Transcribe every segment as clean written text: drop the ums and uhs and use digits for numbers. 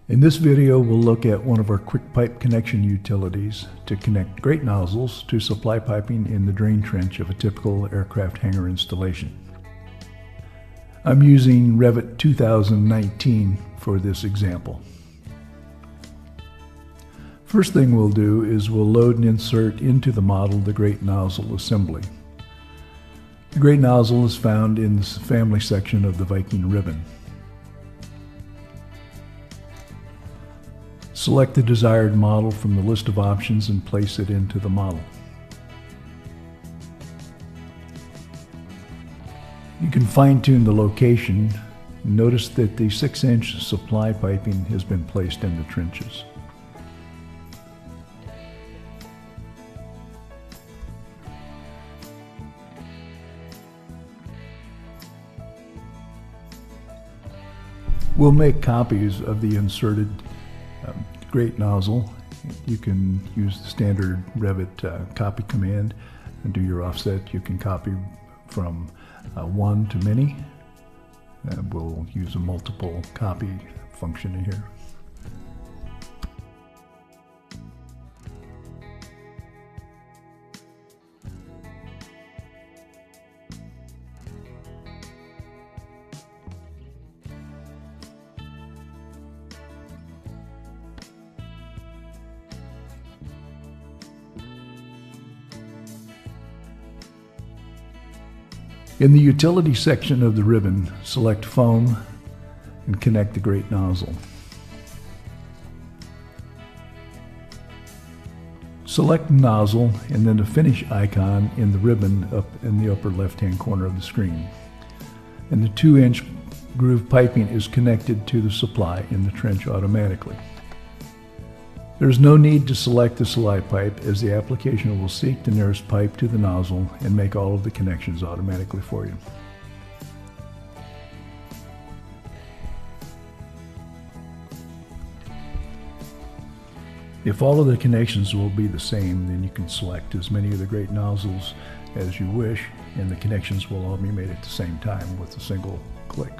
In this video, we'll look at one of our quick pipe connection utilities to connect grate nozzles to supply piping in the drain trench of a typical aircraft hangar installation. I'm using Revit 2019 for this example. First thing we'll do is we'll load and insert into the model the grate nozzle assembly. The grate nozzle is found in the family section of the Viking ribbon. Select the desired model from the list of options and place it into the model. You can fine-tune the location. Notice that the 6-inch supply piping has been placed in the trenches. We'll make copies of the inserted grate nozzle. You can use the standard Revit copy command and do your offset. You can copy from 1 to many. We'll use a multiple copy function here. In the utility section of the ribbon, select foam and connect the grate nozzle. Select nozzle and then the finish icon in the ribbon up in the upper left-hand corner of the screen. And the 2-inch groove piping is connected to the supply in the trench automatically. There is no need to select the supply pipe, as the application will seek the nearest pipe to the nozzle and make all of the connections automatically for you. If all of the connections will be the same, then you can select as many of the grate nozzles as you wish, and the connections will all be made at the same time with a single click.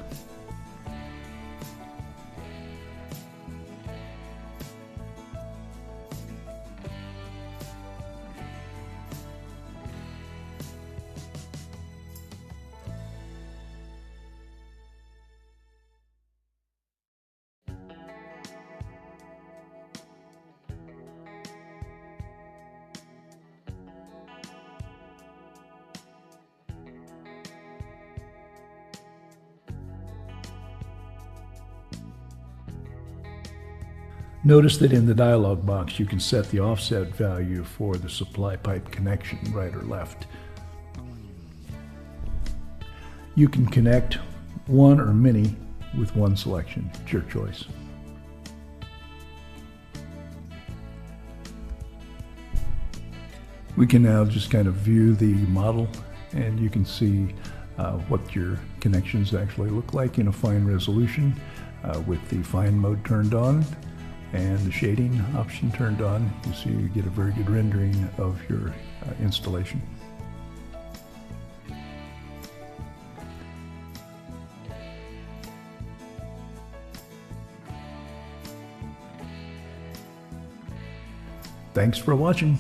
Notice that in the dialog box you can set the offset value for the supply pipe connection, right or left. You can connect one or many with one selection. It's your choice. We can now just kind of view the model, and you can see what your connections actually look like in a fine resolution with the fine mode turned on and the shading option turned on. You see you get a very good rendering of your installation. Thanks for watching.